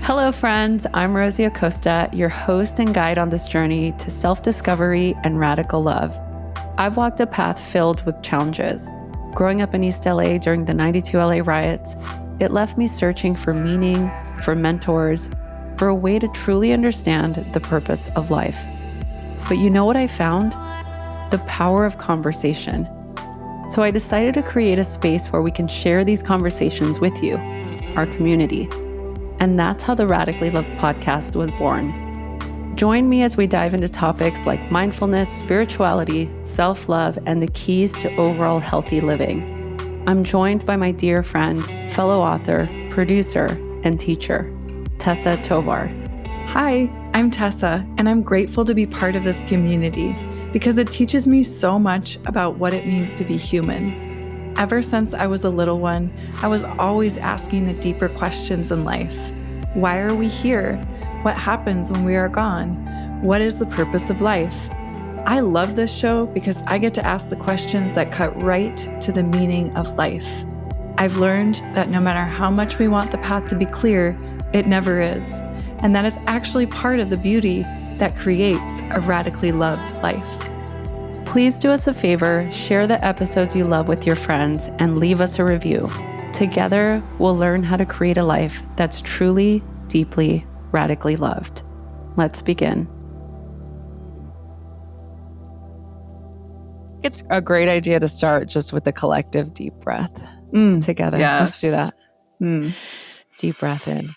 Hello, friends. I'm Rosie Acosta, your host and guide on this journey to self-discovery and radical love. I've walked a path filled with challenges. Growing up in East LA during the '92 LA riots, it left me searching for meaning, for mentors, for a way to truly understand the purpose of life. But you know what I found? The power of conversation. So I decided to create a space where we can share these conversations with you, our community. And that's how the Radically Love podcast was born. Join me as we dive into topics like mindfulness, spirituality, self-love, and the keys to overall healthy living. I'm joined by my dear friend, fellow author, producer, and teacher, Tessa Tovar. Hi, I'm Tessa, and I'm grateful to be part of this community because it teaches me so much about what it means to be human. Ever since I was a little one, I was always asking the deeper questions in life. Why are we here? What happens when we are gone? What is the purpose of life? I love this show because I get to ask the questions that cut right to the meaning of life. I've learned that no matter how much we want the path to be clear, it never is. And that is actually part of the beauty that creates a radically loved life. Please do us a favor, share the episodes you love with your friends, and leave us a review. Together, we'll learn how to create a life that's truly, deeply, radically loved. Let's begin. It's a great idea to start just with a collective deep breath together. Yes. Let's do that. Deep breath in.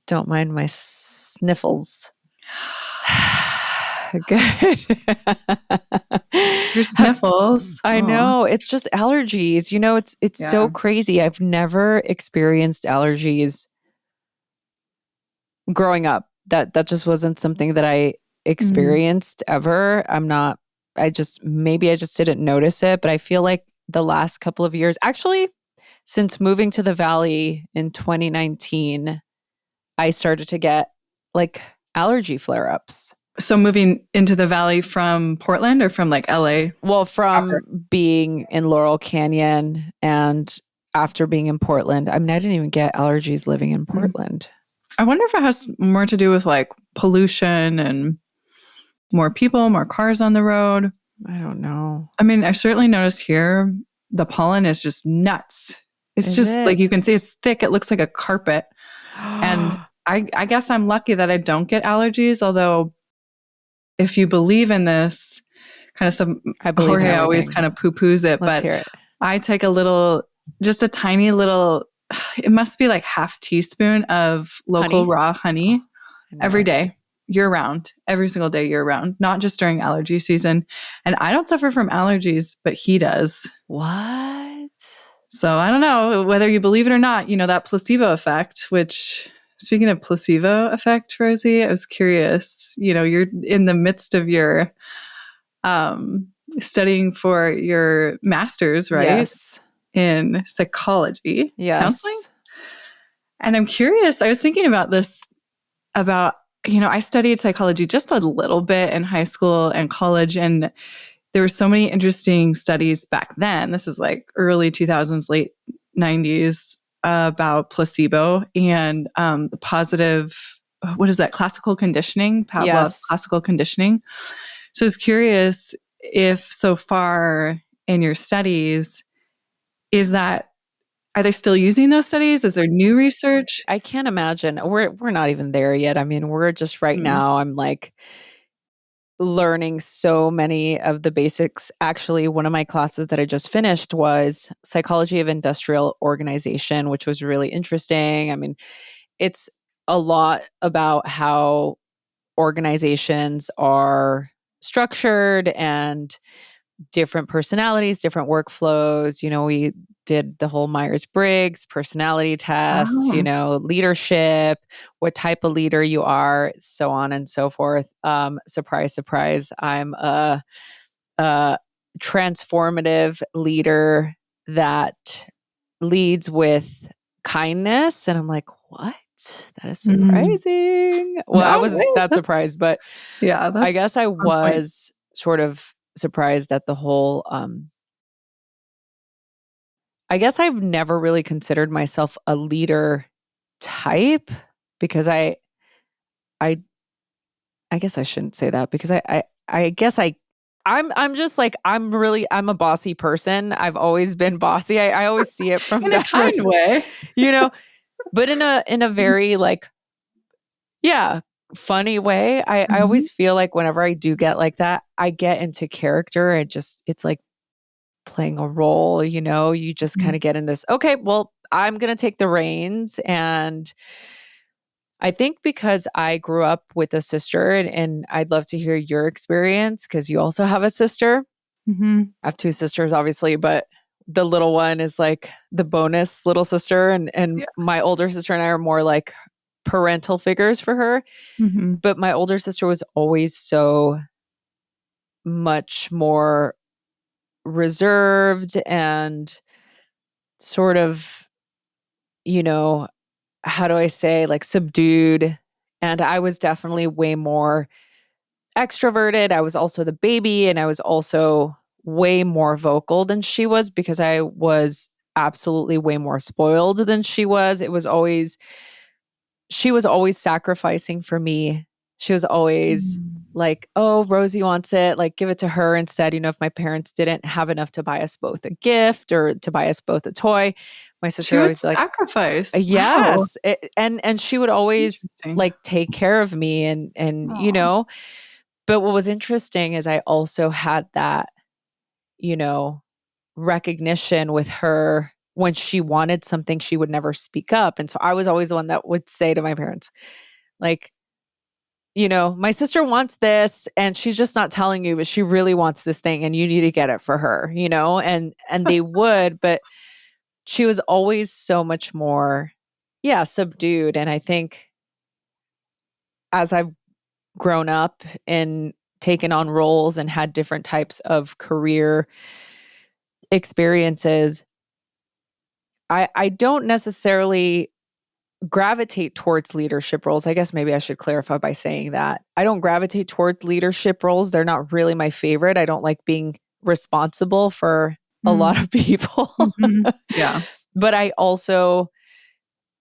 Don't mind my sniffles. Good. Your sniffles. I know. It's just allergies. You know, it's so crazy. I've never experienced allergies growing up. That just wasn't something that I experienced ever. Maybe I just didn't notice it, but I feel like the last couple of years, actually, since moving to the Valley in 2019, I started to get like allergy flare-ups. So moving into the Valley from Portland or from like LA? Well, from being in Laurel Canyon and after being in Portland. I mean, I didn't even get allergies living in Portland. I wonder if it has more to do with like pollution and more people, more cars on the road. I don't know. I mean, I certainly notice here the pollen is just nuts. It's like you can see it's thick. It looks like a carpet. And I guess I'm lucky that I don't get allergies, although if you believe in this kind of some, Jorge always kind of poo-poos it, Let's but hear it. I take just a tiny little, it must be like half teaspoon of local raw honey every day, year round, every single day, year round, not just during allergy season. And I don't suffer from allergies, but he does. What? So I don't know whether you believe it or not, you know, that placebo effect, which speaking of placebo effect, Rosie, I was curious, you know, you're in the midst of your studying for your master's, right? Yes. In psychology, counseling. And I'm curious, I was thinking about this, you know, I studied psychology just a little bit in high school and college, and there were so many interesting studies back then. This is like early 2000s, late 90s, about placebo and the positive, what is that? Classical conditioning, Pavlov's classical conditioning. So I was curious if so far in your studies, are they still using those studies? Is there new research? I can't imagine. We're not even there yet. I mean, we're just right now, I'm like learning so many of the basics. Actually, one of my classes that I just finished was Psychology of Industrial Organization, which was really interesting. I mean, it's a lot about how organizations are structured and different personalities, different workflows. You know, we did the whole Myers-Briggs personality test, you know, leadership, what type of leader you are, so on and so forth. Surprise, surprise. I'm a transformative leader that leads with kindness. And I'm like, what? That is surprising. Well, I wasn't that surprised, but I guess I was sort of surprised at the whole, I guess I've never really considered myself a leader type because I guess I shouldn't say that because I guess I'm just like, I'm a bossy person. I've always been bossy. I always see it from In a that kind way. you know, but in a very like, yeah, funny way. I Mhm. always feel like whenever I do get like that, I get into character. It's like playing a role, you just kind Mhm. of get in this, okay, well, I'm going to take the reins. And I think because I grew up with a sister, and I'd love to hear your experience because you also have a sister. Mhm. I have two sisters, obviously, but the little one is like the bonus little sister. And Yeah. my older sister and I are more like parental figures for her. Mhm. But my older sister was always so much more reserved and sort of, you know, how do I say, like subdued. And I was definitely way more extroverted. I was also the baby, and I was also way more vocal than she was because I was absolutely way more spoiled than she was. She was always sacrificing for me. She was always Mm. like, oh, Rosie wants it, like give it to her instead. If my parents didn't have enough to buy us both a gift or to buy us both a toy, my sister She would would always be like, sacrifice. Wow. yes. And she would always Interesting. like take care of me Aw. but what was interesting is I also had that, you know, recognition with her. When she wanted something, she would never speak up. And so I was always the one that would say to my parents, like, my sister wants this and she's just not telling you, but she really wants this thing and you need to get it for her, and they would, but she was always so much more, yeah, subdued. And I think as I've grown up and taken on roles and had different types of career experiences, I don't necessarily gravitate towards leadership roles. I guess maybe I should clarify by saying that. I don't gravitate towards leadership roles. They're not really my favorite. I don't like being responsible for a lot Mm. of people. Mhm. Yeah. But I also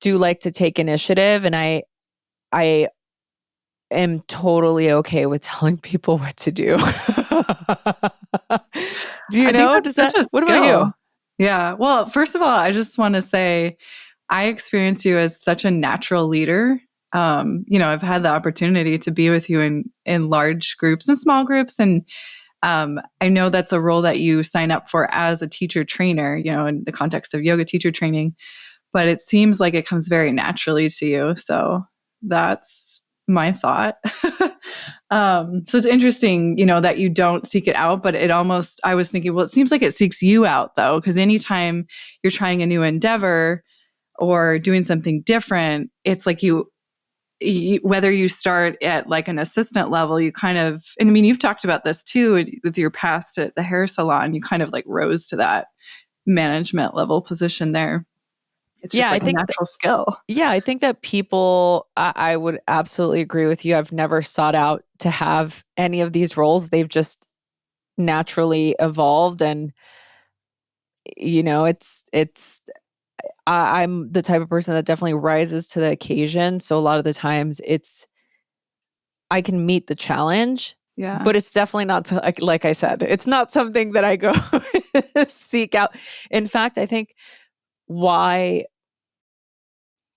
do like to take initiative, and I am totally okay with telling people what to do. Do you I think know? that's such a What about skill. you? Yeah. Well, first of all, I just want to say I experience you as such a natural leader. I've had the opportunity to be with you in large groups and small groups, and I know that's a role that you sign up for as a teacher trainer. In the context of yoga teacher training, but it seems like it comes very naturally to you. So that's my thought. So it's interesting, that you don't seek it out, but I was thinking, well, it seems like it seeks you out though, because anytime you're trying a new endeavor or doing something different, it's like whether you start at like an assistant level, you kind of, and I mean, you've talked about this too with your past at the hair salon, you kind of like rose to that management level position there. It's just Yeah, like a natural skill. I think that people, I would absolutely agree with you. I've never sought out to have any of these roles. They've just naturally evolved. And, I'm the type of person that definitely rises to the occasion. So a lot of the times I can meet the challenge, Yeah. but it's definitely not, like I said, it's not something that I go seek out. In fact, I think why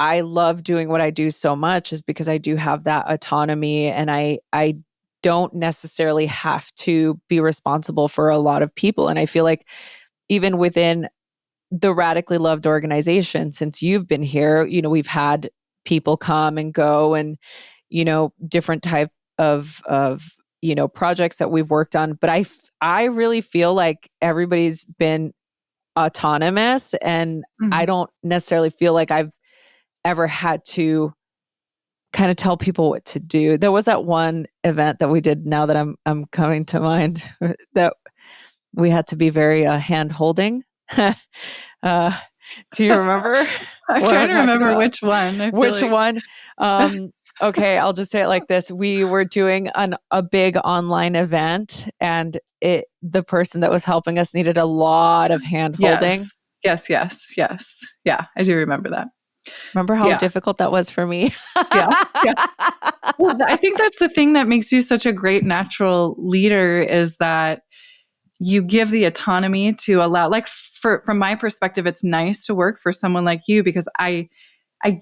I love doing what I do so much is because I do have that autonomy, and I don't necessarily have to be responsible for a lot of people. And I feel like even within the Radically Loved organization, since you've been here, we've had people come and go, and different type of projects that we've worked on. But I really feel like everybody's been autonomous, and I Mhm. don't necessarily feel like I've ever had to kind of tell people what to do. There was that one event that we did, now that I'm coming to mind, that we had to be very hand holding. uh, do you remember I'm what I'm trying to talking remember about? which one. I feel Which like one? Okay, I'll just say it like this. We were doing a big online event, and the person that was helping us needed a lot of hand holding. yes. Yes, yes, yes. Yeah, I do remember that. Remember how Yeah. difficult that was for me? Yeah. Yeah. Well, I think that's the thing that makes you such a great natural leader is that you give the autonomy to allow, like, from my perspective, it's nice to work for someone like you because I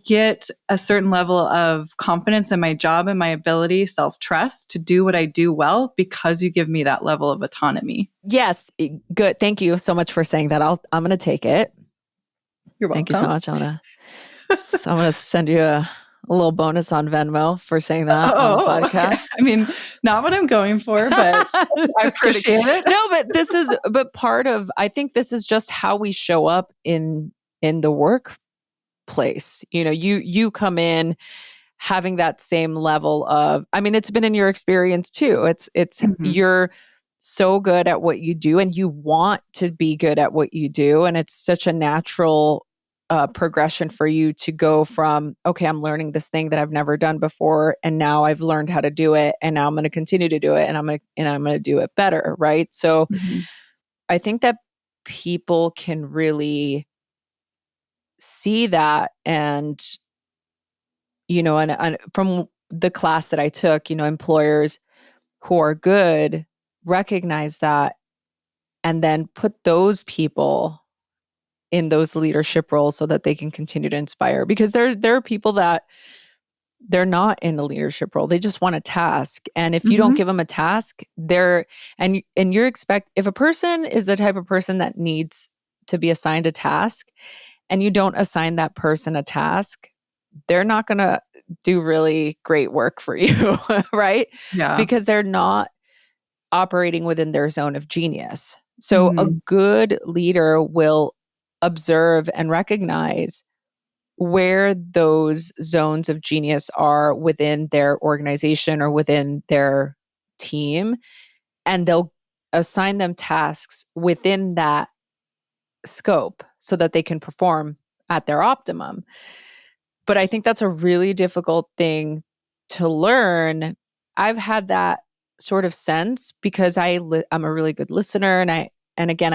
get a certain level of confidence in my job and my ability, self-trust to do what I do well because you give me that level of autonomy. Yes. Good. Thank you so much for saying that. I'm going to take it. You're Thank you so welcome. much. I'm gonna send you a little bonus on Venmo for saying that on the Oh, okay. podcast. I mean, not what I'm going for, but I Just kidding. appreciate it. No, but part of, I think this is just how we show up in the workplace. You come in having that same level of, I mean, it's been in your experience too. It's Mhm. you're so good at what you do and you want to be good at what you do. And it's such a natural progression for you to go from, okay, I'm learning this thing that I've never done before. And now I've learned how to do it. And now I'm going to continue to do it. And I'm going to do it better. Right. So Mhm. I think that people can really see that. And and from the class that I took, employers who are good recognize that and then put those people in those leadership roles so that they can continue to inspire. Because there are people that they're not in a leadership role. They just want a task. And if you don't Mhm. give them a task, and you're if a person is the type of person that needs to be assigned a task and you don't assign that person a task, they're not going to do really great work for you, right? Yeah. Because they're not operating within their zone of genius. So a Mhm. good leader will observe and recognize where those zones of genius are within their organization or within their team, and they'll assign them tasks within that scope so that they can perform at their optimum. But I think that's a really difficult thing to learn. I've had that sort of sense because I'm a really good listener, and again,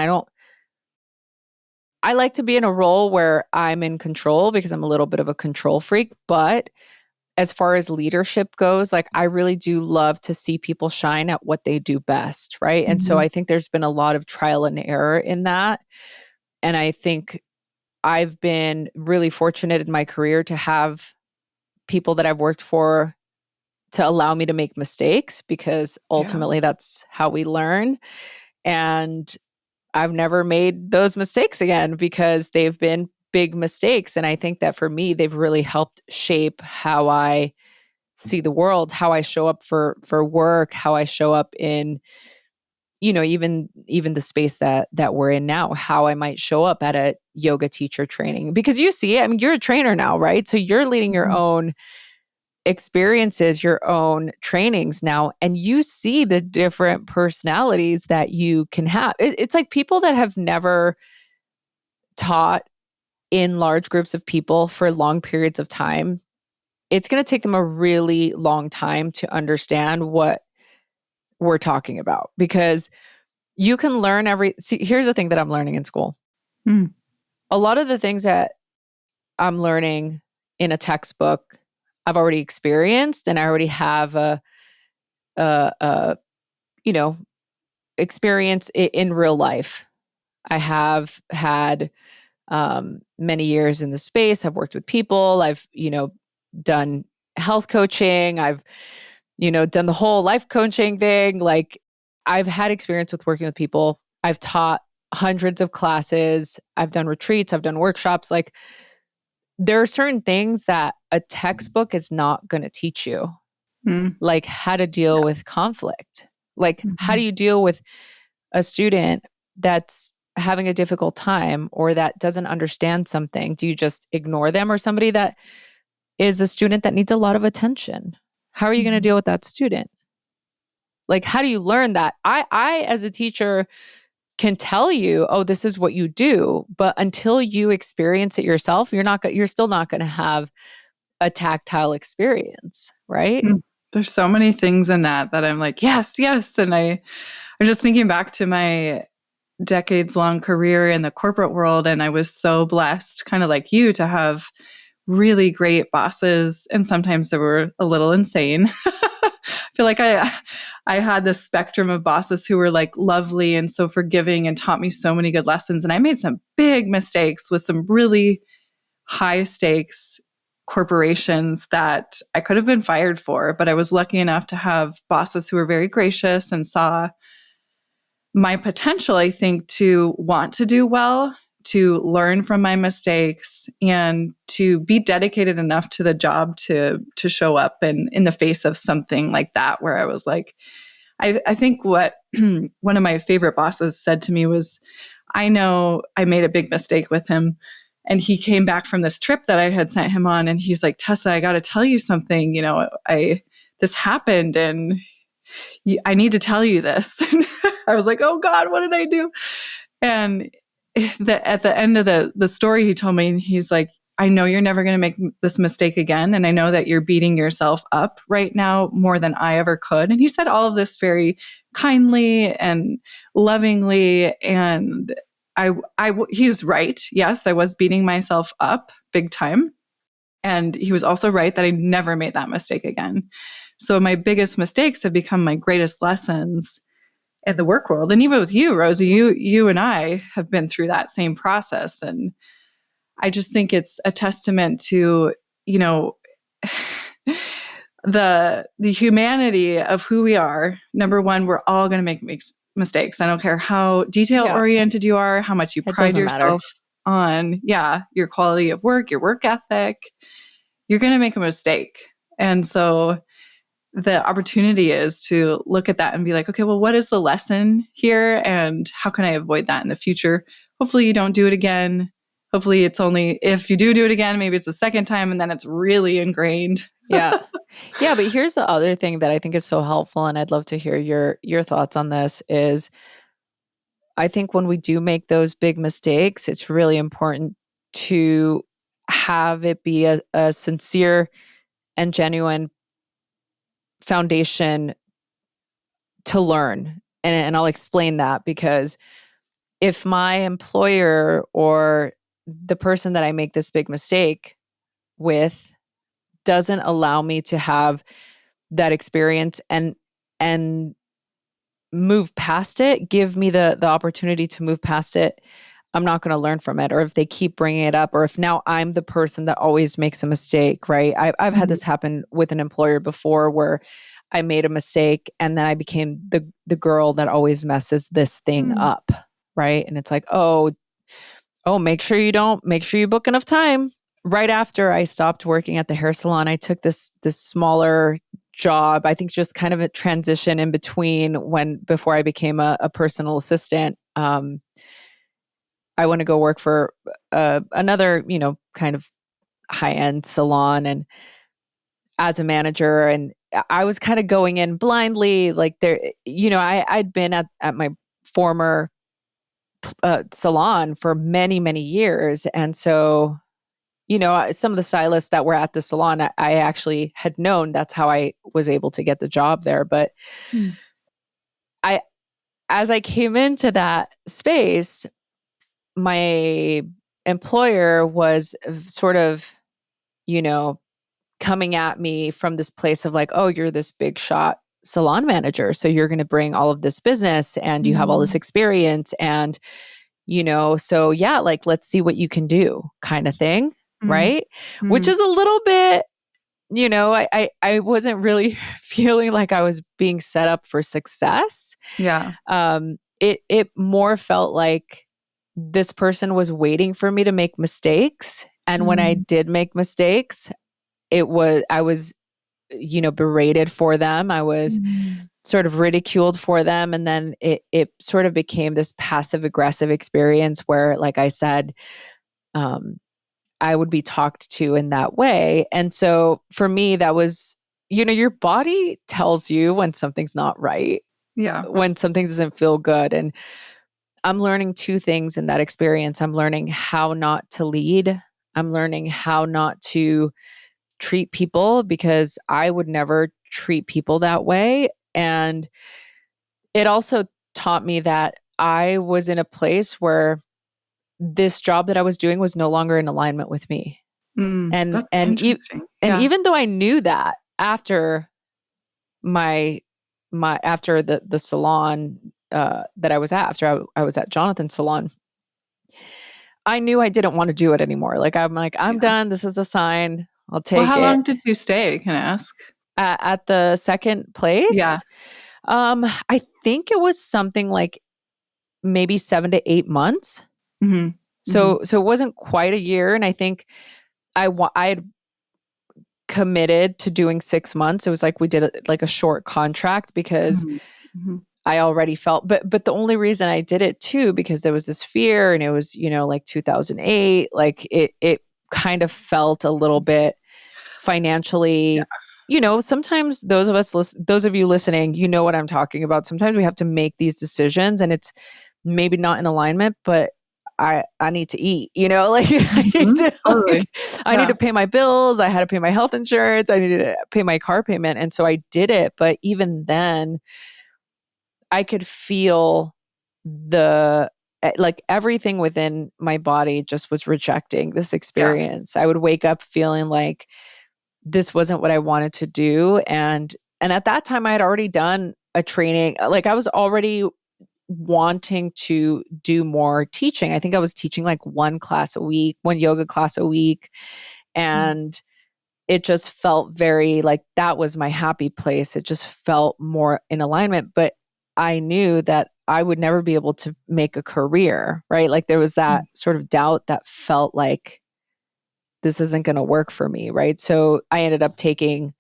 I like to be in a role where I'm in control because I'm a little bit of a control freak. But as far as leadership goes, like, I really do love to see people shine at what they do best, right? And so Mhm. I think there's been a lot of trial and error in that. And I think I've been really fortunate in my career to have people that I've worked for to allow me to make mistakes, because Yeah. ultimately that's how we learn. And I've never made those mistakes again because they've been big mistakes. And I think that for me, they've really helped shape how I see the world, how I show up for work, how I show up in, even the space that we're in now, how I might show up at a yoga teacher training. Because you see it, I mean, you're a trainer now, right? So you're leading your Mhm. own experiences, your own trainings now, and you see the different personalities that you can have. It's like people that have never taught in large groups of people for long periods of time. It's going to take them a really long time to understand what we're talking about, because you can learn see, here's the thing that I'm learning in school. Mm. A lot of the things that I'm learning in a textbook, I've already experienced, and I already have a you know, experience in real life. I have had many years in the space. I've worked with people. I've, done health coaching. I've, done the whole life coaching thing. Like, I've had experience with working with people. I've taught hundreds of classes. I've done retreats. I've done workshops. Like, there are certain things that a textbook is not going to teach you, Mm. like how to deal with conflict. Like, how do Mhm. you deal with a student that's having a difficult time or that doesn't understand something? Do you just ignore them? Or somebody that is a student that needs a lot of attention? How are you going to Mhm. deal with that student? Like, how do you learn that? I as a teacher can tell you, oh, this is what you do, but until you experience it yourself, you're still not going to have a tactile experience, right? Mm. There's so many things in that I'm like, yes, yes. And I'm just thinking back to my decades long career in the corporate world. And I was so blessed, kind of like you, to have really great bosses, and sometimes they were a little insane. I feel like I had this spectrum of bosses who were like lovely and so forgiving and taught me so many good lessons. And I made some big mistakes with some really high stakes corporations that I could have been fired for, but I was lucky enough to have bosses who were very gracious and saw my potential, I think, to want to do well, to learn from my mistakes, and to be dedicated enough to the job to show up and in the face of something like that, where I was like, I think what one of my favorite bosses said to me was, I know I made a big mistake with him. And he came back from this trip that I had sent him on, and he's like, Tessa, I got to tell you something. This happened, and I need to tell you this. I was like, oh God, what did I do? And at the end of the story, he told me, he's like, I know you're never going to make this mistake again. And I know that you're beating yourself up right now more than I ever could. And he said all of this very kindly and lovingly. And he's right. Yes, I was beating myself up big time. And he was also right that I never made that mistake again. So my biggest mistakes have become my greatest lessons in the work world. And even with you, Rosie, you and I have been through that same process. And I just think it's a testament to, the humanity of who we are. Number one, we're all going to make mistakes. I don't care how detail oriented you are, how much you pride yourself on, your quality of work, your work ethic. You're going to make a mistake. And so the opportunity is to look at that and be like, okay, well, what is the lesson here? And how can I avoid that in the future? Hopefully you don't do it again. Hopefully it's only if you do it again, maybe it's the second time and then it's really ingrained. Yeah. Yeah. But here's the other thing that I think is so helpful. And I'd love to hear your thoughts on this is I think when we do make those big mistakes, it's really important to have it be a sincere and genuine foundation to learn. And I'll explain that, because if my employer or the person that I make this big mistake with doesn't allow me to have that experience and move past it, give me the opportunity to move past it, I'm not going to learn from it. Or if they keep bringing it up, or if now I'm the person that always makes a mistake, right? I've had this happen with an employer before where I made a mistake and then I became the girl that always messes this thing up, right? And it's like, oh, make sure you book enough time. Right after I stopped working at the hair salon, I took this smaller job. I think just kind of a transition in between before I became a personal assistant. I want to go work for another, kind of high-end salon, and as a manager, and I was kind of going in blindly, like I'd been at my former salon for many, many years. And so, some of the stylists that were at the salon, I actually had known. That's how I was able to get the job there. But as I came into that space, my employer was sort of, coming at me from this place of like, oh, you're this big shot salon manager, so you're going to bring all of this business and you have all this experience, and so yeah, like, let's see what you can do, kind of thing, right? Which is a little bit, I wasn't really feeling like I was being set up for success. Yeah. It more felt like this person was waiting for me to make mistakes, and when I did make mistakes, I was berated for them. I was sort of ridiculed for them. And then it sort of became this passive aggressive experience where, like I said, I would be talked to in that way. And so for me, that was, your body tells you when something's not right. Yeah. When something doesn't feel good. And I'm learning two things in that experience. I'm learning how not to lead. I'm learning how not to treat people, because I would never treat people that way. And it also taught me that I was in a place where this job that I was doing was no longer in alignment with me. And That's and e- interesting. and Yeah. even though I knew that after my after the salon that I was at, after I was at Jonathan's salon, I knew I didn't want to do it anymore. Like, I'm Yeah. done. This is a sign. I'll Well, take how it. long did you stay? Can I ask? At the second Yeah. place, I think it was something like maybe 7 to 8 months. Hmm. Hmm. So it wasn't quite a year, and I think I had committed to doing 6 months. It was like we did like a short contract because Hmm. Hmm. I already felt, but the only reason I did it too, because there was this fear, and it was, like 2008, like it kind of felt a little bit Yeah. financially, sometimes those of you listening, you know what I'm talking about. Sometimes we have to make these decisions and it's maybe not in alignment, but I need to eat, like Hmm. Totally. I need Yeah. to pay my bills. I had to pay my health insurance. I needed to pay my car payment. And so I did it. But even then, I could feel like everything within my body just was rejecting this Yeah. experience. I would wake up feeling like this wasn't what I wanted to do. And at that time I had already done a training. Like I was already wanting to do more teaching. I think I was teaching like one class a week, one yoga class a week. Mm. And it just felt very like that was my happy place. It just felt more in alignment. But I knew that I would never be able to make a career, right? Like there was that sort of doubt that felt like this isn't going to work for me, right? So I ended up taking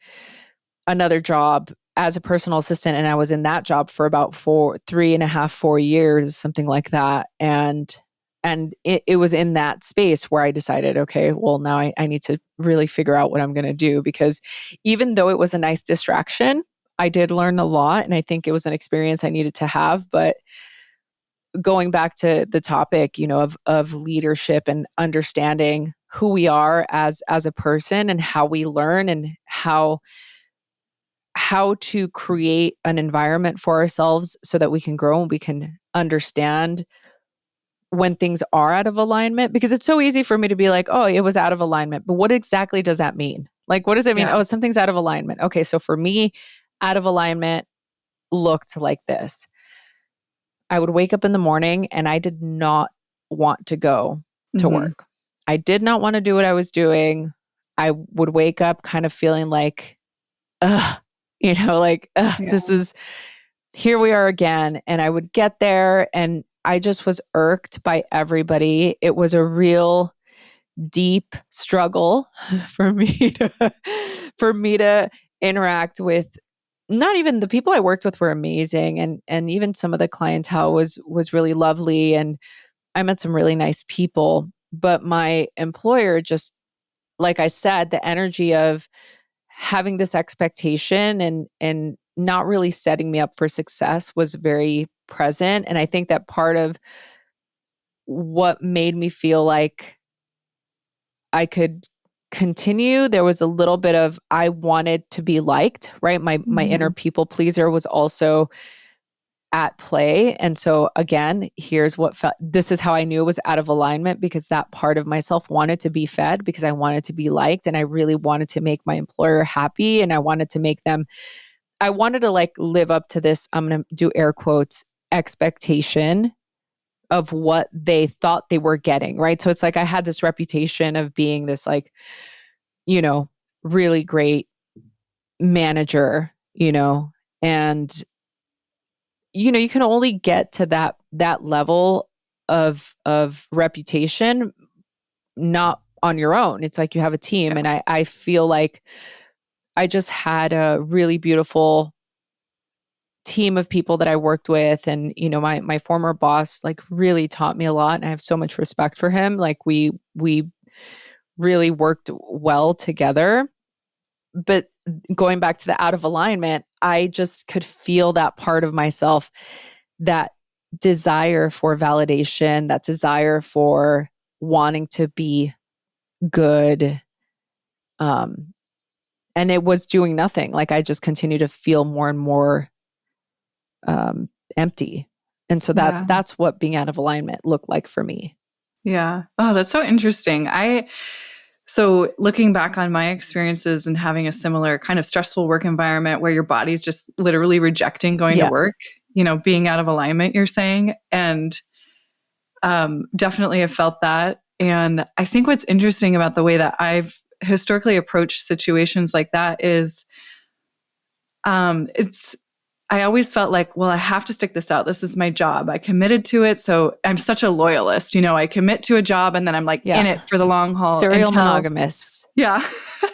another job as a personal assistant, and I was in that job for about 3.5, 4 years, something like that. And it was in that space where I decided, okay, well, now I need to really figure out what I'm going to do, because even though it was a nice distraction, I did learn a lot. And I think it was an experience I needed to have. But going back to the topic, of leadership and understanding who we are as a person and how we learn and how to create an environment for ourselves so that we can grow and we can understand when things are out of alignment, because it's so easy for me to be like, oh, it was out of alignment. But what exactly does that mean? Like, what does it mean? Yeah. Oh, something's out of alignment. Okay. So for me, out of alignment looked like this. I would wake up in the morning and I did not want to go to Hmm. work. I did not want to do what I was doing. I would wake up kind of feeling like, ugh, like, ugh, Yeah. this is, here we are again. And I would get there and I just was irked by everybody. It was a real deep struggle for me to interact with. Not even the people I worked with were amazing, and even some of the clientele was really lovely, and I met some really nice people. But my employer, just like I said, the energy of having this expectation and not really setting me up for success was very present. And I think that part of what made me feel like I could continue, there was a little bit of I wanted to be liked, right? My inner Hmm. people pleaser was also at play. And so again, here's what felt, this is how I knew it was out of alignment, because that part of myself wanted to be fed, because I wanted to be liked, and I really wanted to make my employer happy, and I wanted to make them, I wanted to like live up to this, I'm going to do air quotes, expectation of what they thought they were getting, right? So it's like I had this reputation of being this like, you know, really great manager, and you can only get to that level of reputation not on your own. It's like you have a team, Yeah. and I feel like I just had a really beautiful team of people that I worked with. And my former boss like really taught me a lot, and I have so much respect for him. Like we really worked well together. But going back to the out of alignment, I just could feel that part of myself, that desire for validation, that desire for wanting to be good. Um, and it was doing nothing. Like I just continued to feel more and more empty. And so Yeah. that's what being out of alignment looked like for me. Yeah. Oh, that's so interesting. So looking back on my experiences and having a similar kind of stressful work environment where your body's just literally rejecting going to work, being out of alignment, you're saying, and definitely have felt that. And I think what's interesting about the way that I've historically approached situations like that is I always felt like, well, I have to stick this out. This is my job. I committed to it. So I'm such a loyalist. I commit to a job and then I'm like in it for the long haul. Serial monogamous. Yeah.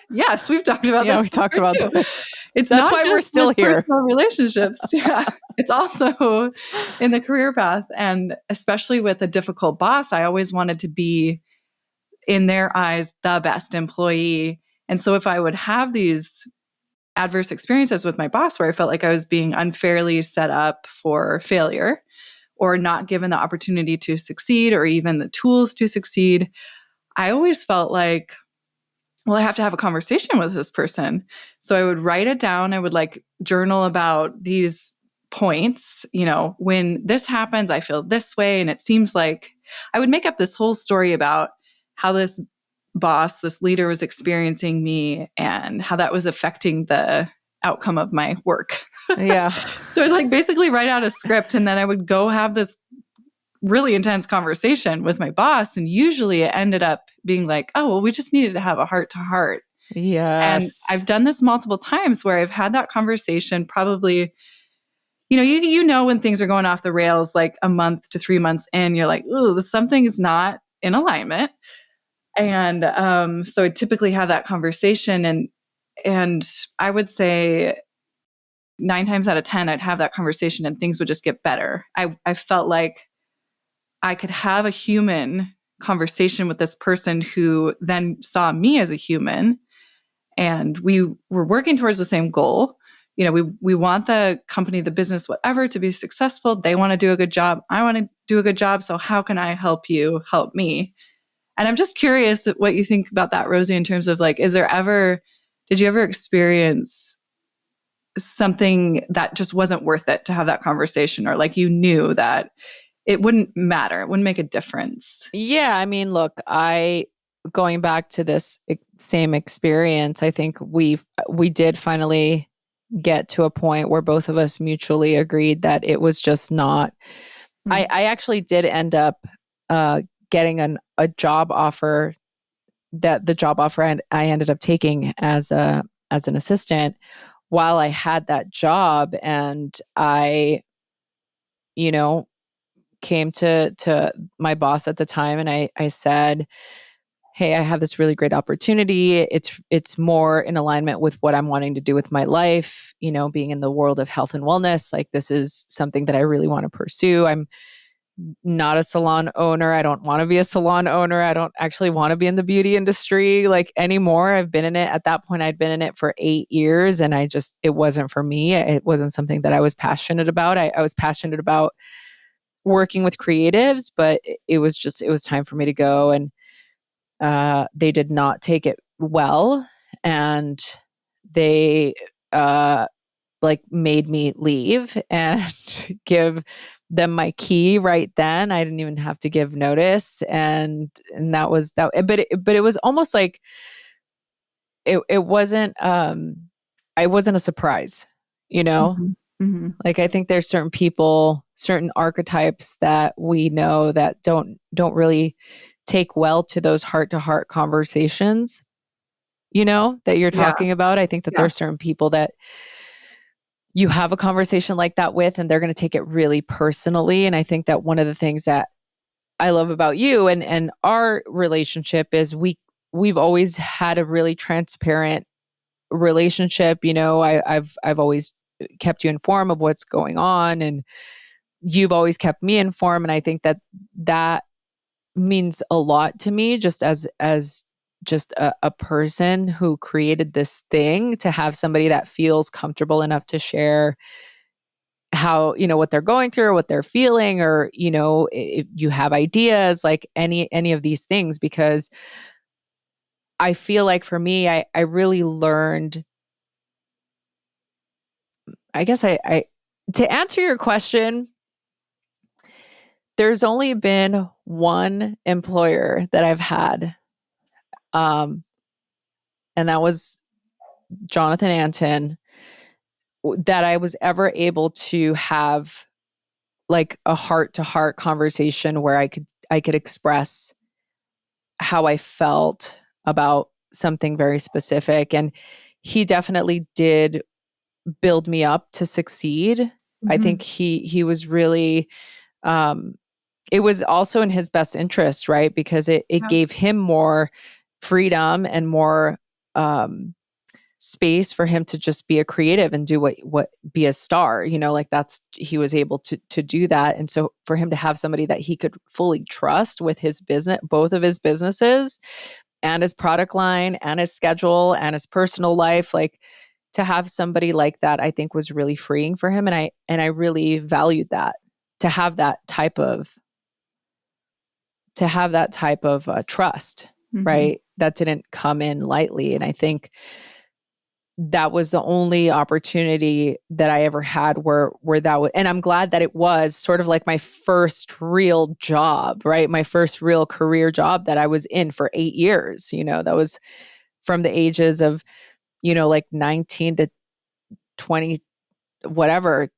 Yes, we've talked about this. We talked about this. It's That's not why just we're still here. Personal relationships. Yeah. It's also in the career path. And especially with a difficult boss, I always wanted to be, in their eyes, the best employee. And so if I would have these adverse experiences with my boss where I felt like I was being unfairly set up for failure or not given the opportunity to succeed or even the tools to succeed, I always felt like, well, I have to have a conversation with this person. So I would write it down. I would journal about these points. When this happens, I feel this way. And it seems like I would make up this whole story about how this boss, this leader was experiencing me and how that was affecting the outcome of my work. Yeah. So I'd basically write out a script and then I would go have this really intense conversation with my boss. And usually it ended up being like, oh, well, we just needed to have a heart to heart. Yes. And I've done this multiple times where I've had that conversation probably, when things are going off the rails, like a month to 3 months in, you're like, ooh, something is not in alignment. And so I typically have that conversation and I would say 9 times out of 10, I'd have that conversation and things would just get better. I felt like I could have a human conversation with this person who then saw me as a human and we were working towards the same goal. We want the company, the business, whatever, to be successful. They want to do a good job. I want to do a good job. So how can I help you help me? And I'm just curious what you think about that, Rosie, in terms of did you ever experience something that just wasn't worth it to have that conversation, or you knew that it wouldn't matter, it wouldn't make a difference? Yeah. I mean, look, going back to this same experience, I think we did finally get to a point where both of us mutually agreed that it was just not, I actually did end up, getting a job offer, that the job offer I ended up taking as an assistant while I had that job. And I, came to my boss at the time and I said, hey, I have this really great opportunity. It's more in alignment with what I'm wanting to do with my life, being in the world of health and wellness. This is something that I really want to pursue. I'm not a salon owner. I don't want to be a salon owner. I don't actually want to be in the beauty industry anymore. I've been in it. At that point, I'd been in it for 8 years and it wasn't for me. It wasn't something that I was passionate about. I was passionate about working with creatives, but it was time for me to go. And they did not take it well. And they made me leave and give them my key right then. I didn't even have to give notice. And that was that. But it was almost like it wasn't, I wasn't a surprise, Mm-hmm. Mm-hmm. I think there's certain people, certain archetypes that we know that don't really take well to those heart-to-heart conversations, that you're talking about. I think that there's certain people that you have a conversation like that with, and they're going to take it really personally. And I think that one of the things that I love about you and our relationship is we've always had a really transparent relationship. I've always kept you informed of what's going on, and you've always kept me informed. And I think that means a lot to me, just as just a person who created this thing, to have somebody that feels comfortable enough to share how, what they're going through or what they're feeling, or, if you have ideas, any of these things, because I feel like for me, I really learned, I guess to answer your question, there's only been one employer that I've had and that was Jonathan Anton, that I was ever able to have like a heart-to-heart conversation where I could express how I felt about something very specific. And he definitely did build me up to succeed. I think he was really it was also in his best interest, right? Because it gave him more freedom and more space for him to just be a creative and do what be a star, like that's, he was able to do that. And so for him to have somebody that he could fully trust with his business, both of his businesses and his product line and his schedule and his personal life, like to have somebody like that, I think was really freeing for him. And I really valued that, to have that type of trust, right? That didn't come in lightly. And I think that was the only opportunity that I ever had where that was, and I'm glad that it was sort of like my first real job, right? My first real career job that I was in for 8 years, that was from the ages of, like 19 to 20, whatever,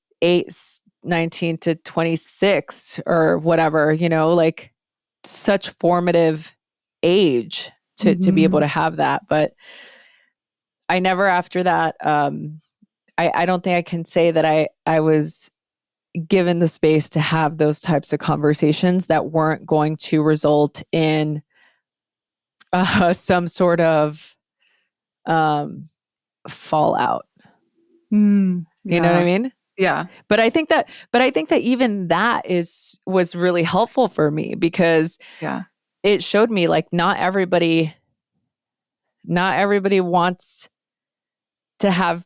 19 to 26 or whatever, like such formative age to be able to have that. But I never after that, I don't think I can say that I was given the space to have those types of conversations that weren't going to result in some sort of fallout. You know what I mean? Yeah. But I think that even that was really helpful for me, because it showed me like not everybody wants to have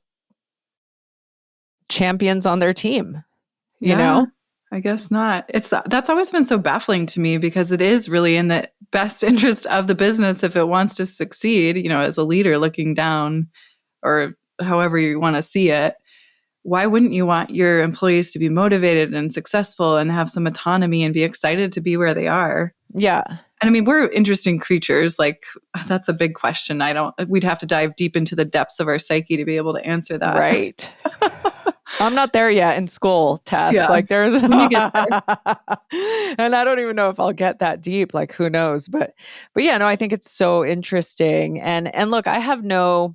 champions on their team, you know? I guess not. That's always been so baffling to me, because it is really in the best interest of the business if it wants to succeed, as a leader looking down, or however you want to see it. Why wouldn't you want your employees to be motivated and successful and have some autonomy and be excited to be where they are? Yeah. And I mean, we're interesting creatures. Like, that's a big question. We'd have to dive deep into the depths of our psyche to be able to answer that. Right. I'm not there yet in school, Tess. Yeah. Like there's, When you get there. and I don't even know if I'll get that deep. Like who knows? But yeah, no, I think it's so interesting. And look, I have no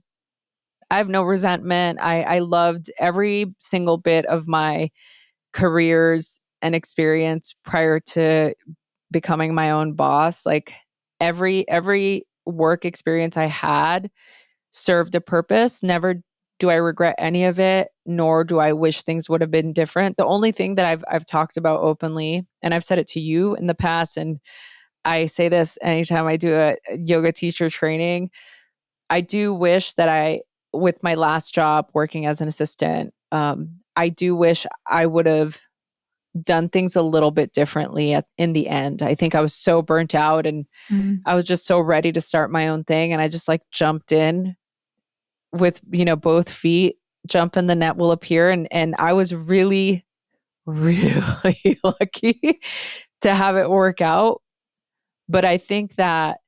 resentment. I loved every single bit of my careers and experience prior to becoming my own boss. Like every work experience I had served a purpose. Never do I regret any of it, nor do I wish things would have been different. The only thing that I've talked about openly, and I've said it to you in the past, and I say this anytime I do a yoga teacher training, I do wish that with my last job working as an assistant, I do wish I would have done things a little bit differently in the end. I think I was so burnt out, and I was just so ready to start my own thing. And I just like jumped in with, both feet, jump and the net will appear. And I was really, really lucky to have it work out. But I think that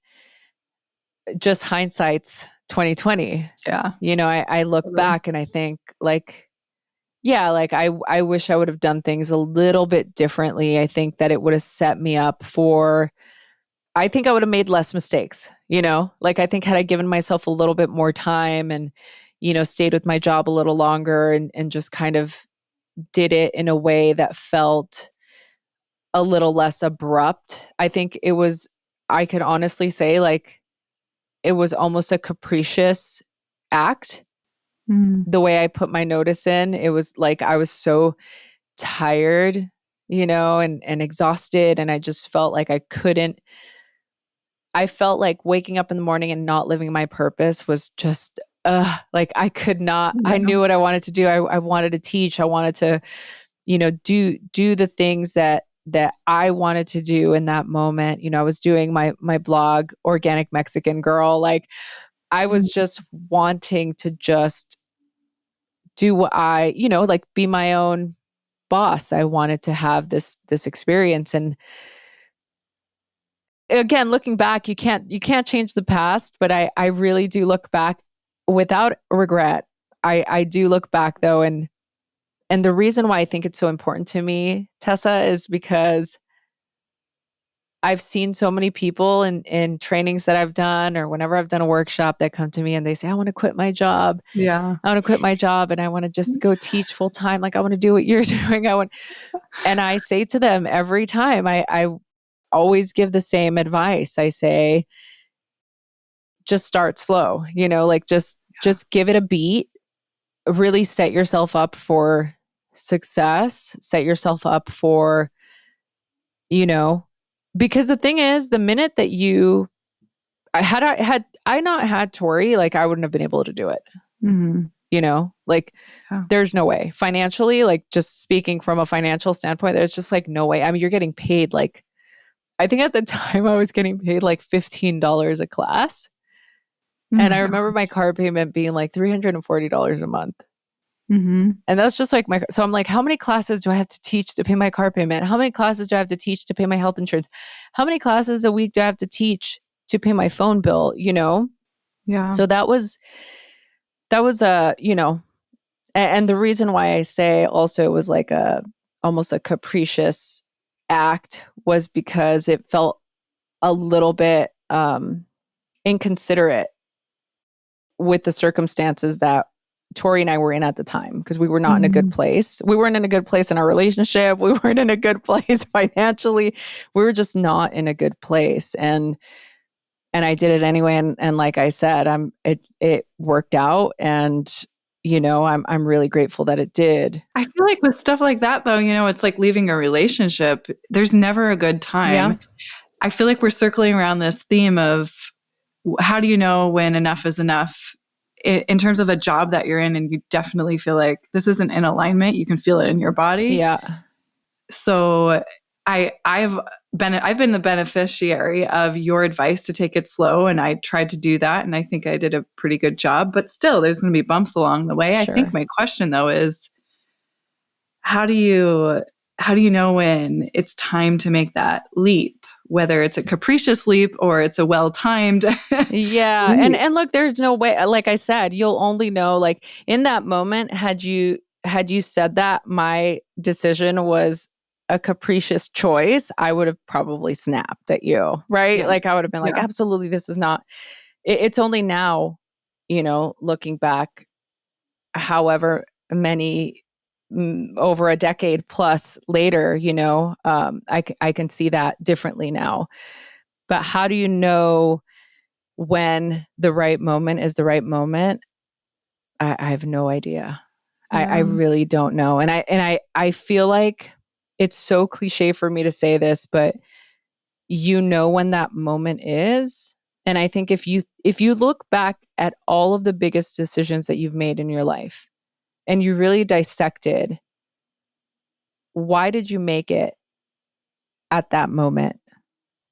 just hindsight's 2020. Yeah. I look back and I think like, yeah, like I wish I would have done things a little bit differently. I think that it would have set me up I think I would have made less mistakes, like I think had I given myself a little bit more time and, stayed with my job a little longer and just kind of did it in a way that felt a little less abrupt. I think I could honestly say like, it was almost a capricious act. The way I put my notice in, it was like I was so tired, and exhausted. And I just felt like I felt like waking up in the morning and not living my purpose was just, like I could not, I knew what I wanted to do. I wanted to teach. I wanted to, do the things that I wanted to do in that moment. I was doing my blog, Organic Mexican Girl. Like I was just wanting to just do what like be my own boss. I wanted to have this experience. And again, looking back, you can't change the past, but I really do look back without regret. I do look back though, and the reason why I think it's so important to me, Tessa, is because I've seen so many people in trainings that I've done or whenever I've done a workshop that come to me and they say, I want to quit my job. Yeah. I want to quit my job and I want to just go teach full time. Like I want to do what you're doing. And I say to them every time, I always give the same advice. I say, just start slow, like just give it a beat, really set yourself up for success, set yourself up for, because the thing is, the minute that had I not had Tori, like I wouldn't have been able to do it. Like there's no way financially, like just speaking from a financial standpoint, there's just like no way. I mean, you're getting paid like, I think at the time I was getting paid like $15 a class. And I remember my car payment being like $340 a month. And that's just like so I'm like, how many classes do I have to teach to pay my car payment? How many classes do I have to teach to pay my health insurance? How many classes a week do I have to teach to pay my phone bill? Yeah. So that was and the reason why I say also it was like almost a capricious act was because it felt a little bit inconsiderate with the circumstances that Tori and I were in at the time, because we were not in a good place. We weren't in a good place in our relationship. We weren't in a good place financially. We were just not in a good place. And I did it anyway. And like I said, it worked out. And, I'm really grateful that it did. I feel like with stuff like that though, it's like leaving a relationship. There's never a good time. Yeah. I feel like we're circling around this theme of how do you know when enough is enough in terms of a job that you're in, and you definitely feel like this isn't in alignment. You can feel it in your body. Yeah. So I've been the beneficiary of your advice to take it slow, and I tried to do that, and I think I did a pretty good job, but still there's going to be bumps along the way. Sure. I think my question though is, how do you know when it's time to make that leap, whether it's a capricious leap or it's a well-timed yeah. leap? And look, there's no way, like I said, you'll only know like in that moment, had you said that my decision was a capricious choice, I would have probably snapped at you, right? Yeah. Like I would have been like, absolutely, this is not, it's only now, looking back, however many, over a decade plus later, I can see that differently now. But how do you know when the right moment is the right moment? I have no idea. Yeah. I really don't know. And I feel like it's so cliche for me to say this, but when that moment is. And I think if you look back at all of the biggest decisions that you've made in your life and you really dissected, why did you make it at that moment?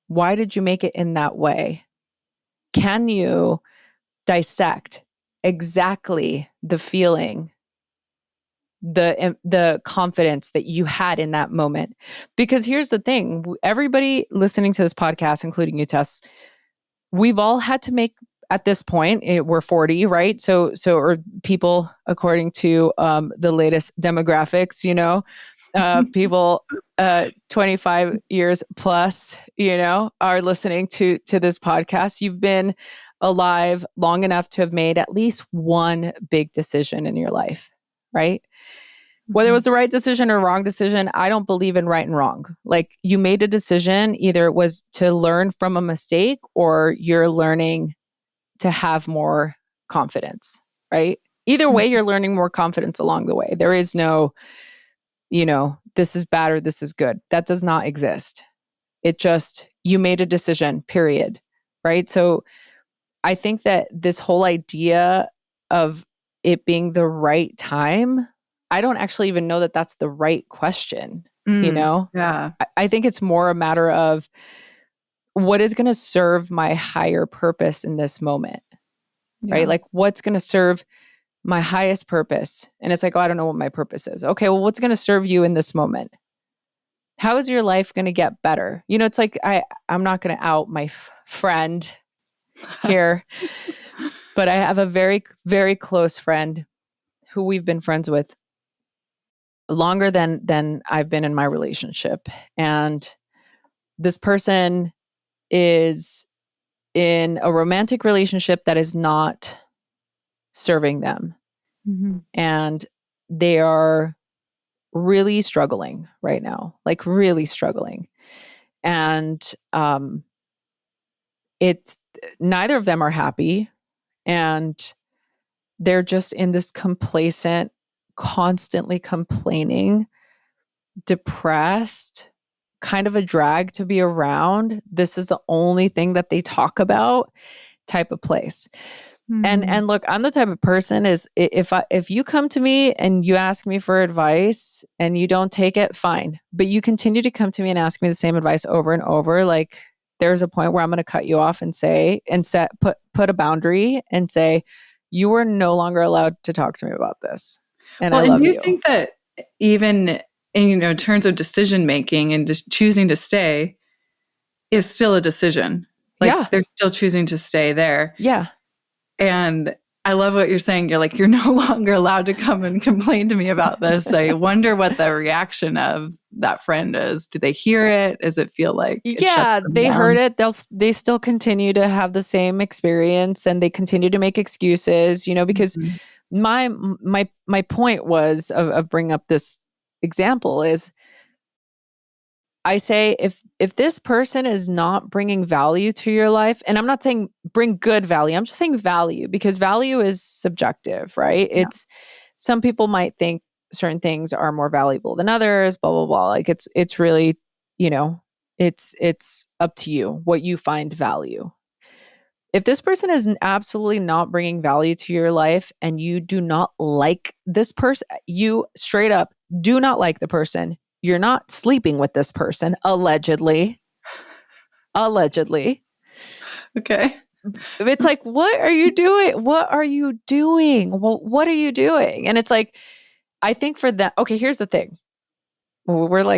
Why did you make it in that way? Can you dissect exactly the feeling, the confidence that you had in that moment? Because here's the thing, everybody listening to this podcast, including you, Tess, we've all had to make, at this point, we're 40, right? So or people according to the latest demographics, people 25 years plus, are listening to this podcast. You've been alive long enough to have made at least one big decision in your life, right? Whether it was the right decision or wrong decision, I don't believe in right and wrong. Like you made a decision, either it was to learn from a mistake or you're learning to have more confidence, right? Either way, you're learning more confidence along the way. There is no, this is bad or this is good. That does not exist. It just, you made a decision, period. Right? So I think that this whole idea of it being the right time, I don't actually even know that that's the right question. Yeah. I think it's more a matter of what is going to serve my higher purpose in this moment, right? Like what's going to serve my highest purpose? And it's like, oh, I don't know what my purpose is. Okay, well, what's going to serve you in this moment? How is your life going to get better? It's like, I'm not going to out my friend here, but I have a very, very close friend who we've been friends with longer than I've been in my relationship. And this person is in a romantic relationship that is not serving them. Mm-hmm. And they are really struggling right now, like really struggling. And it's neither of them are happy. And they're just in this complacent, constantly complaining, depressed, kind of a drag to be around. This is the only thing that they talk about type of place. And look, I'm the type of person is if you come to me and you ask me for advice and you don't take it, fine. But you continue to come to me and ask me the same advice over and over, like there's a point where I'm going to cut you off and say and put a boundary and say you are no longer allowed to talk to me about this. And I love do you you. think that even in terms of decision making and just choosing to stay is still a decision? Like Yeah. they're still choosing to stay there. Yeah. And I love what you're saying. You're like, you're no longer allowed to come and complain to me about this. I wonder what the reaction of that friend is. Do they hear it? Does it feel like it shuts them They down? heard it. They still continue to have the same experience and they continue to make excuses, because my point was of bringing up this example is I say if this person is not bringing value to your life, and I'm not saying bring good value, I'm just saying value because value is subjective, right? Yeah. It's some people might think certain things are more valuable than others, blah blah blah. Like it's really, it's up to you what you find value. If this person is absolutely not bringing value to your life and you do not like this person, you straight up do not like the person. You're not sleeping with this person, allegedly. Allegedly. Okay. It's like, what are you doing? What are you doing? Well, what are you doing? And it's like, I think for that, okay, here's the thing. We're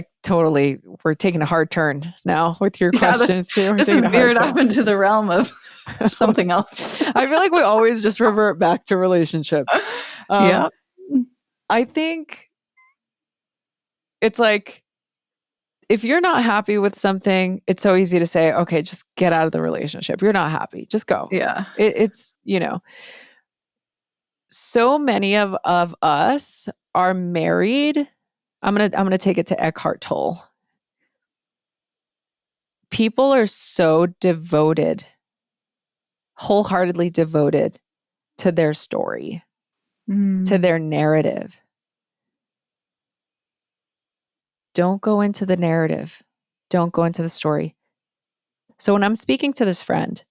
taking a hard turn now with your questions. This is veered off into the realm of something else. I feel like we always just revert back to relationships. Yeah. I think it's like, if you're not happy with something, it's so easy to say, okay, just get out of the relationship. You're not happy. Just go. Yeah. It's, so many of us are married. I'm going to take it to Eckhart Tolle. People are so devoted, wholeheartedly devoted to their story, to their narrative. Don't go into the narrative. Don't go into the story. So when I'm speaking to this friend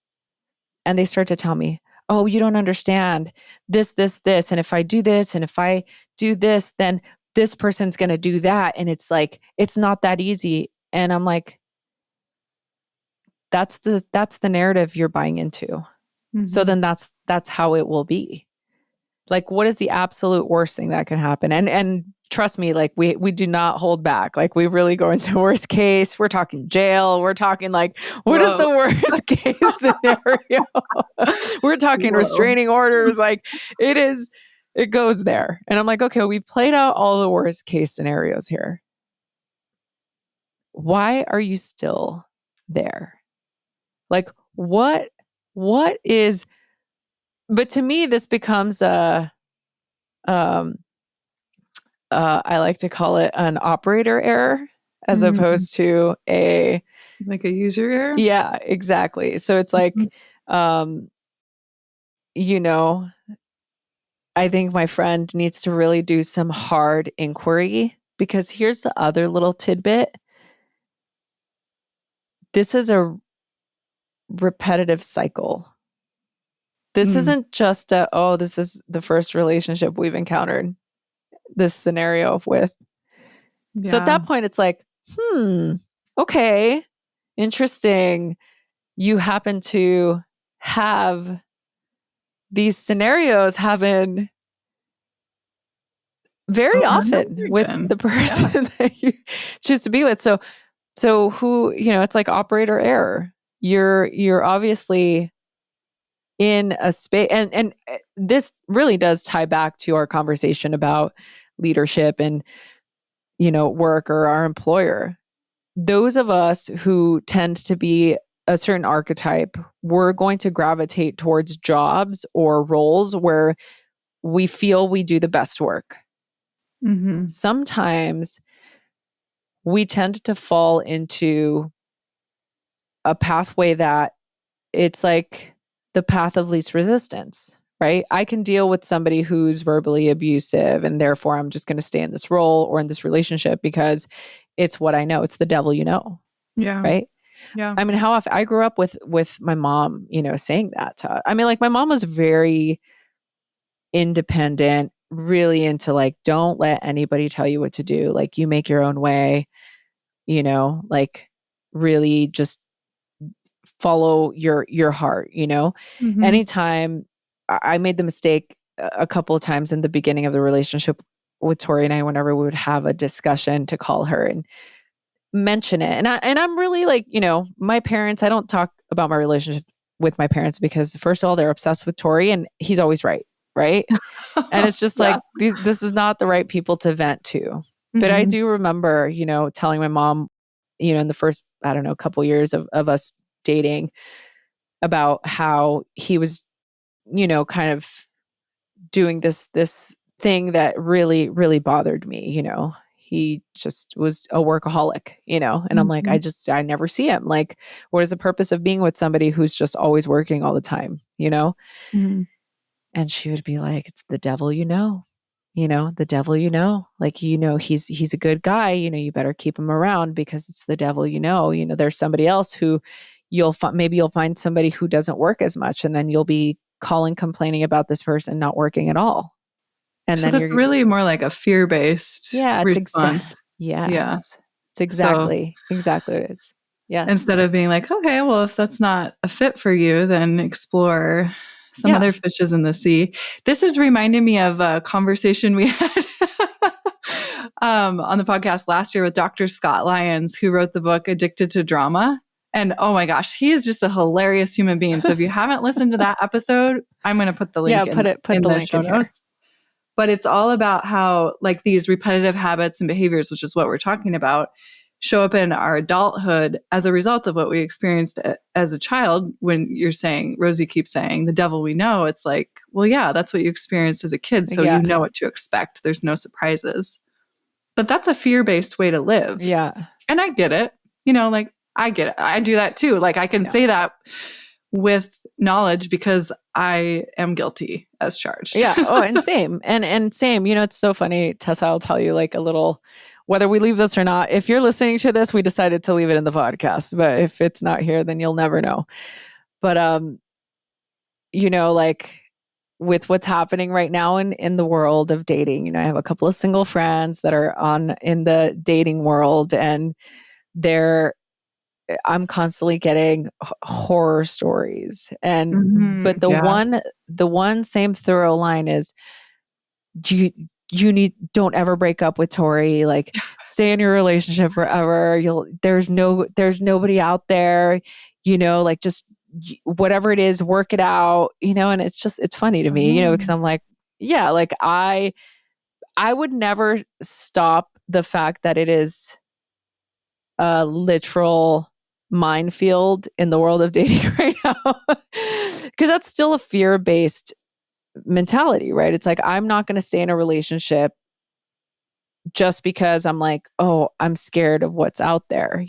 and they start to tell me, oh, you don't understand this. And if I do this, and if I do this, then this person's going to do that. And it's like, it's not that easy. And I'm like, that's the narrative you're buying into. Mm-hmm. So then that's how it will be. Like, what is the absolute worst thing that can happen? And trust me, like we do not hold back. Like we really go into worst case. We're talking jail. We're talking like, what is the worst case scenario? We're talking restraining orders. Like it goes there. And I'm like, okay, we played out all the worst case scenarios here. Why are you still there? Like what is, but to me, this becomes I like to call it an operator error as opposed to a user error. Yeah, exactly. So it's like, I think my friend needs to really do some hard inquiry because here's the other little tidbit. This is a repetitive cycle. This isn't just this is the first relationship we've encountered this scenario with. Yeah. So at that point, it's like, okay, interesting. You happen to have these scenarios happen very Oh, no often with surgeon. the person that you choose to be with. So who, it's like operator error. You're obviously in a space, and this really does tie back to our conversation about leadership and, work or our employer. Those of us who tend to be a certain archetype, we're going to gravitate towards jobs or roles where we feel we do the best work. Mm-hmm. Sometimes we tend to fall into a pathway that it's like the path of least resistance, right? I can deal with somebody who's verbally abusive, and therefore I'm just going to stay in this role or in this relationship because it's what I know. It's the devil, Yeah. right? Yeah. I mean, how often I grew up with my mom, saying that I mean, like my mom was very independent, really into like, don't let anybody tell you what to do. Like you make your own way, like really just follow your heart, Mm-hmm. anytime I made the mistake a couple of times in the beginning of the relationship with Tori and I, whenever we would have a discussion, to call her and mention it. And I'm really like, my parents, I don't talk about my relationship with my parents because first of all, they're obsessed with Tori and he's always right. Right. And it's just Yeah. like, this is not the right people to vent to. But I Mm-hmm. do remember, telling my mom, in the first, I don't know, couple years of us dating, about how he was, kind of doing this thing that really, really bothered me. He just was a workaholic, and I'm like, Mm-hmm. I never see him. Like, what is the purpose of being with somebody who's just always working all the time, Mm-hmm. And she would be like, it's the devil, the devil, like, he's a good guy, you better keep him around because it's the devil, there's somebody else who maybe you'll find somebody who doesn't work as much, and then you'll be calling, complaining about this person not working at all. And So then that's you're, really more like a fear-based yeah, response. Yeah. yes, it's So exactly what it is. Yes. instead of being like, okay, well, if that's not a fit for you, then explore some Yeah. other fishes in the sea. This is reminding me of a conversation we had on the podcast last year with Dr. Scott Lyons, who wrote the book Addicted to Drama. And oh my gosh, he is just a hilarious human being. So if you haven't listened to that episode, I'm going to put the Yeah. link Put in the the link show in here. notes. But it's all about how like these repetitive habits and behaviors, which is what we're talking about, show up in our adulthood as a result of what we experienced as a child. When you're saying, Rosie keeps saying, the devil we know, it's like, well, yeah, that's what you experienced as a kid. So Yeah. you know what to expect. There's no surprises. But that's a fear-based way to live. Yeah. And I get it. Like I get it. I do that too. Like I can say that with knowledge because I am guilty as charged. Yeah. Oh, and same. And same. It's so funny, Tessa, I'll tell you like a little, whether we leave this or not. If you're listening to this, we decided to leave it in the podcast. But if it's not here, then you'll never know. But like with what's happening right now in the world of dating, I have a couple of single friends that are in the dating world, and I'm constantly getting horror stories. But the Yeah. one same thorough line is, don't ever break up with Tori, like stay in your relationship forever. There's nobody out there, like just whatever it is, work it out, and it's funny to me, because I'm like, yeah, like I would never stop the fact that it is a literal minefield in the world of dating right now. Because that's still a fear-based mentality, right? It's like, I'm not going to stay in a relationship just because I'm like, oh, I'm scared of what's out there,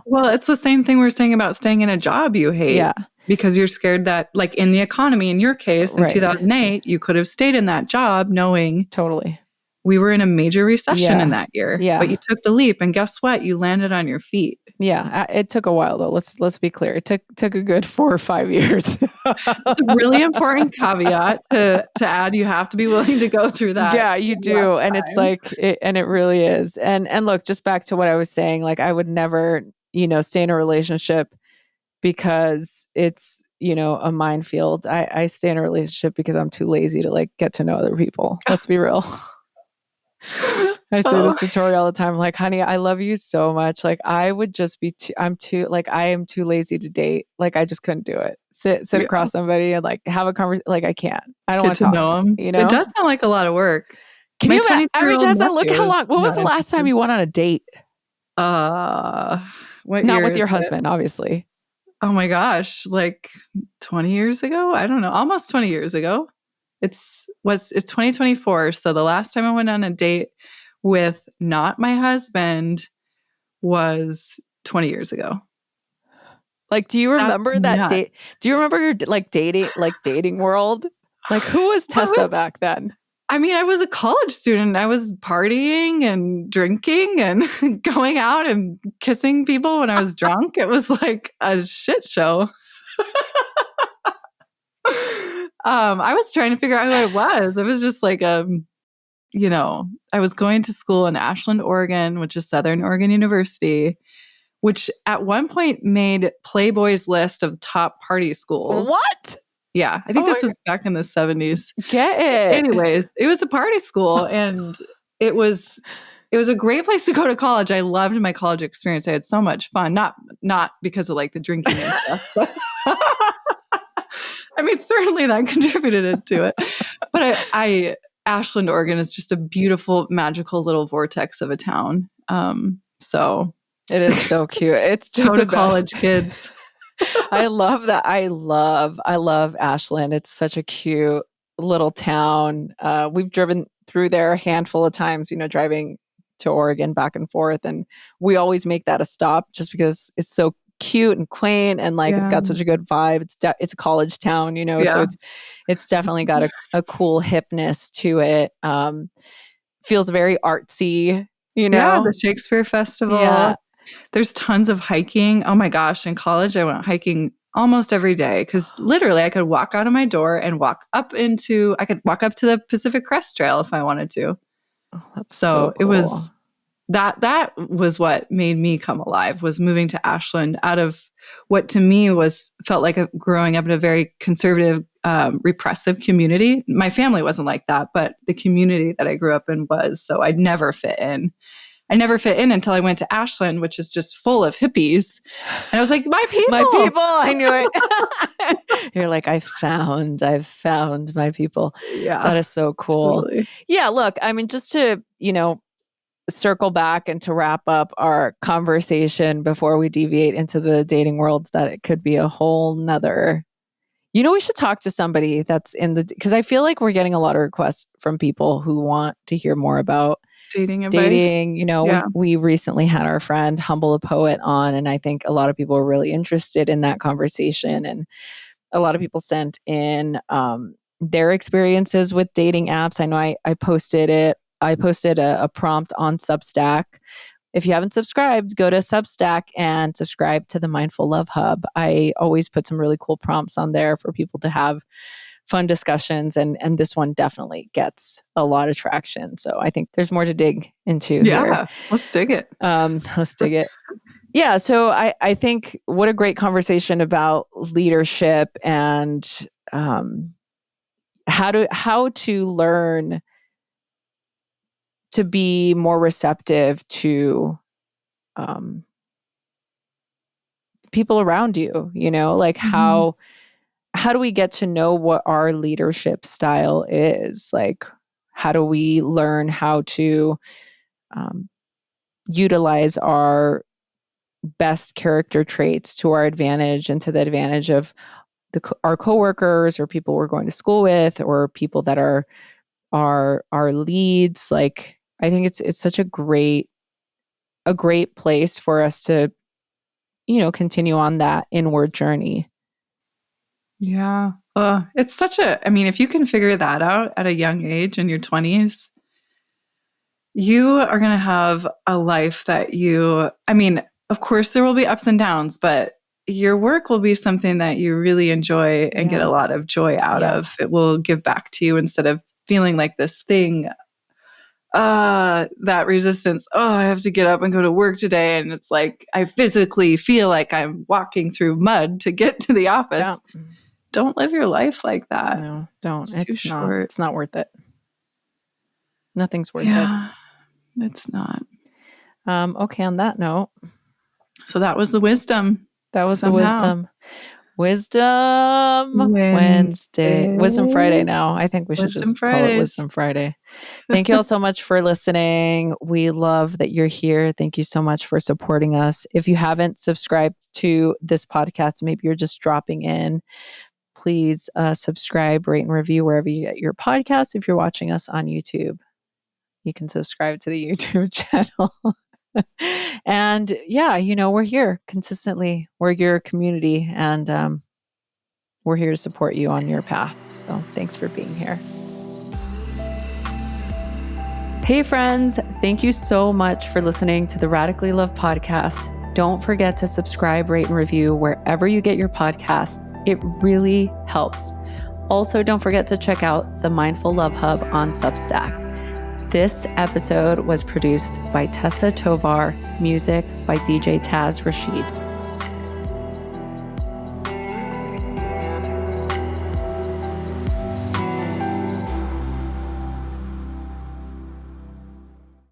Well, it's the same thing we're saying about staying in a job you hate. Yeah. Because you're scared that, like in the economy, in your case, in Right. 2008, you could have stayed in that job knowing Totally. we were in a major recession Yeah. in that year. Yeah. But you took the leap, and guess what? You landed on your feet. Yeah. It took a while though. Let's be clear. It took a good 4 or 5 years. It's a really important caveat to add. You have to be willing to go through that. Yeah, you do. And it's like, and it really is. And look, just back to what I was saying, like I would never, stay in a relationship because it's, a minefield. I stay in a relationship because I'm too lazy to like get to know other people. Let's be real. I say Oh, this to Tori all the time. I'm like, honey, I love you so much. Like, I would just be I am too lazy to date. Like, I just couldn't do it. Sit yeah. across somebody and like have a conversation. Like, I can't. I don't Get want to to talk, know them. you It know? does sound like a lot of work. Can My you imagine? I mean, 22-year-old Tessa, look how nephew is long. When was not the last time interested. you went on a date? What Not year with is your it? husband, obviously. Oh my gosh, like 20 years ago? I don't know, almost 20 years ago. It's 2024, so the last time I went on a date with not my husband was 20 years ago. Like, do you That's remember that date? nuts. Do you remember your dating world? Like, who was What Tessa was back then? I mean, I was a college student. I was partying and drinking and going out and kissing people when I was drunk. It was like a shit show. I was trying to figure out who I was. It was just like I was going to school in Ashland, Oregon, which is Southern Oregon University, which at one point made Playboy's list of top party schools. What? Yeah, I Oh think my this was back in the 70s. Get it. Anyways, it was a party school and it was a great place to go to college. I loved my college experience. I had so much fun. Not because of like the drinking and stuff, but I mean certainly that contributed to it. But I Ashland, Oregon is just a beautiful, magical little vortex of a town. So It is so cute. It's just go the to best. college, kids. I love that. I love Ashland. It's such a cute little town. We've driven through there a handful of times, driving to Oregon back and forth. And we always make that a stop just because it's so cute and quaint and like it's got such a good vibe. It's a college town, so it's definitely got a cool hipness to it. Feels very artsy, Yeah, the Shakespeare Festival. Yeah. There's tons of hiking. Oh my gosh, in college I went hiking almost every day because literally I could walk out of my door and walk up to the Pacific Crest Trail if I wanted to. Oh, that's So cool. it was that was what made me come alive, was moving to Ashland out of what to me felt like growing up in a very conservative, repressive community. My family wasn't like that, but the community that I grew up in was. So I'd never fit in. I never fit in until I went to Ashland, which is just full of hippies. And I was like, my people. My people. I knew it. You're like, I've found my people. Yeah. That is so cool. Totally. Yeah. Look, I mean, just to, circle back and to wrap up our conversation before we deviate into the dating world, that it could be a whole nother, we should talk to somebody that's because I feel like we're getting a lot of requests from people who want to hear more about dating advice. We recently had our friend Humble a Poet on, and I think a lot of people are really interested in that conversation. And a lot of people sent in their experiences with dating apps. I know I posted it. I posted a prompt on Substack. If you haven't subscribed, go to Substack and subscribe to the Mindful Love Hub. I always put some really cool prompts on there for people to have fun discussions, and this one definitely gets a lot of traction. So I think there's more to dig into here. Let's dig it. Let's dig it. Yeah, so I think what a great conversation about leadership and how to learn to be more receptive to people around you. Like how do we get to know what our leadership style is? Like, how do we learn how to utilize our best character traits to our advantage and to the advantage of our coworkers or people we're going to school with or people that are our leads? Like, I think it's such a great place for us to, continue on that inward journey. Yeah. It's if you can figure that out at a young age in your 20s, you are going to have a life that of course there will be ups and downs, but your work will be something that you really enjoy and get a lot of joy out of. It will give back to you instead of feeling like this thing, that resistance. Oh, I have to get up and go to work today. And it's like, I physically feel like I'm walking through mud to get to the office. Yeah. Don't live your life like that. No, don't. It's too short. It's not worth it. Nothing's worth it. Yeah, it's not. Okay, on that note. So that was the wisdom. That was somehow. the Wisdom Wednesday. Wisdom Friday now. I think we should Wisdom just call it Fridays. Wisdom Friday. Thank you all so much for listening. We love that you're here. Thank you so much for supporting us. If you haven't subscribed to this podcast, maybe you're just dropping in, please subscribe, rate, and review wherever you get your podcasts. If you're watching us on YouTube, you can subscribe to the YouTube channel. And yeah, we're here consistently. We're your community, and we're here to support you on your path. So thanks for being here. Hey friends, thank you so much for listening to the Radically Love podcast. Don't forget to subscribe, rate, and review wherever you get your podcasts. It really helps. Also, don't forget to check out the Mindful Love Hub on Substack. This episode was produced by Tessa Tovar, music by DJ Taz Rashid.